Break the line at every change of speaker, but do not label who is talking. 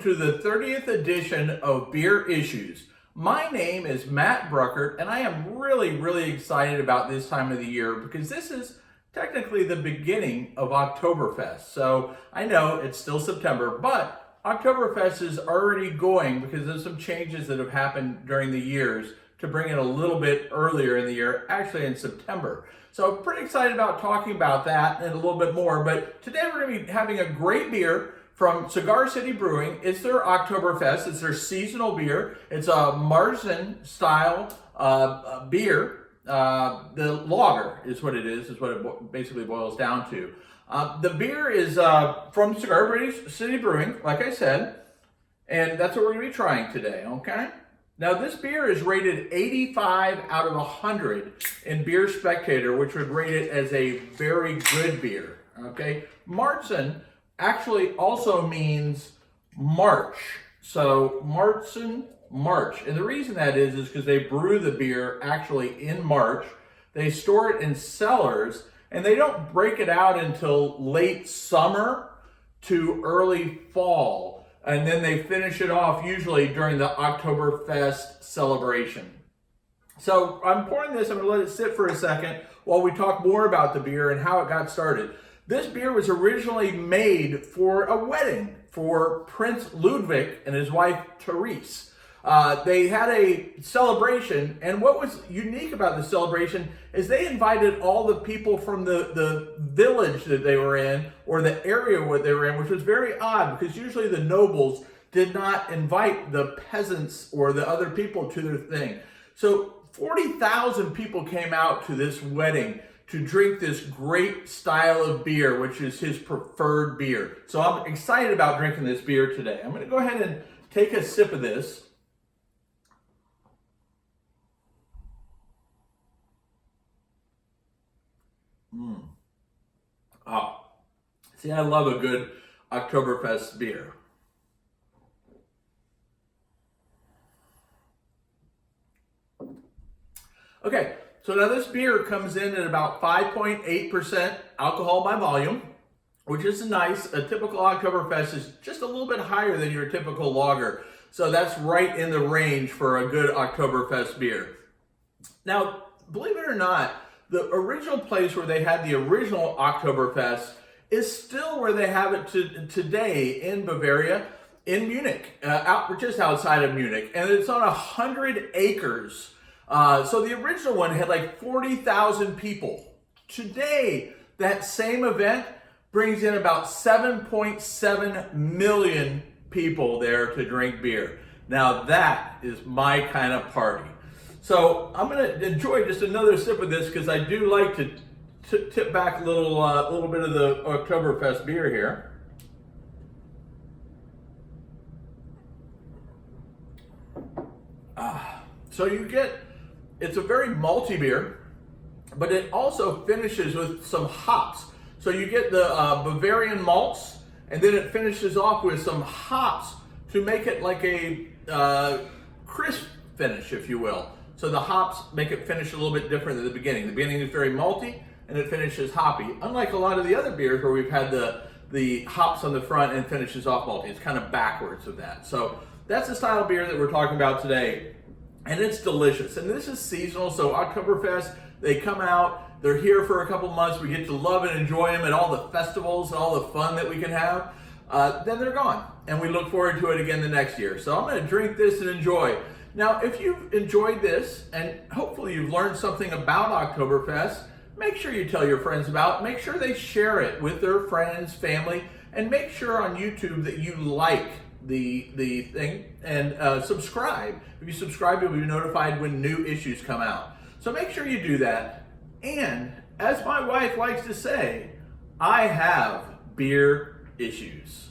to the 30th edition of Beer Issues. My name is Matt Bruckert, and I am really excited about this time of the year because this is technically the beginning of Oktoberfest. So I know it's still September, but Oktoberfest is already going because there's some changes that have happened during the years to bring it a little bit earlier in the year, actually in September. So I'm pretty excited about talking about that and a little bit more, but today we're going to be having a great beer from Cigar Brewing. It's their Oktoberfest. It's their seasonal beer. It's a Marzen style beer. The lager is what it is what it basically boils down to. The beer is from Cigar Brewing, like I said, and that's what we're going to be trying today, okay? Now this beer is rated 85 out of 100 in Beer Spectator, which would rate it as a very good beer, okay? Marzen actually also means March. So Marzen, March. And the reason that is because they brew the beer actually in March. They store it in cellars and they don't break it out until late summer to early fall. And then they finish it off usually during the Oktoberfest celebration. So I'm pouring this, I'm gonna let it sit for a second while we talk more about the beer and how it got started. This beer was originally made for a wedding for Prince Ludwig and his wife Therese. They had a celebration, and what was unique about the celebration is they invited all the people from the village that they were in, or the area where they were in, which was very odd because usually the nobles did not invite the peasants or the other people to their thing. So 40,000 people came out to this wedding to drink this great style of beer, which is his preferred beer. So I'm excited about drinking this beer today. I'm going to go ahead and take a sip of this. Oh, see, I love a good Oktoberfest beer. Okay, so now this beer comes in at about 5.8% alcohol by volume, which is nice. A typical Oktoberfest is just a little bit higher than your typical lager. So that's right in the range for a good Oktoberfest beer. Now, believe it or not, the original place where they had the original Oktoberfest is still where they have it today in Bavaria, in Munich, just outside of Munich. And it's on 100 acres. So the original one had like 40,000 people. Today, that same event brings in about 7.7 million people there to drink beer. Now that is my kind of party. So I'm going to enjoy just another sip of this because I do like to tip back a little bit of the Oktoberfest beer here. So you get, it's a very malty beer, but it also finishes with some hops. So you get the Bavarian malts, and then it finishes off with some hops to make it like a crisp finish, if you will. So the hops make it finish a little bit different than the beginning. The beginning is very malty, and it finishes hoppy. Unlike a lot of the other beers where we've had the hops on the front and finishes off malty. It's kind of backwards of that. So that's the style of beer that we're talking about today. And it's delicious. And this is seasonal, so Oktoberfest, they come out, they're here for a couple months, we get to love and enjoy them at all the festivals and all the fun that we can have. Then they're gone, and we look forward to it again the next year. So I'm going to drink this and enjoy. Now, if you've enjoyed this, and hopefully you've learned something about Oktoberfest, make sure you tell your friends about it. Make sure they share it with their friends, family, and make sure on YouTube that you like the thing and subscribe. If you subscribe, you'll be notified when new issues come out. So make sure you do that. And as my wife likes to say, I have beer issues.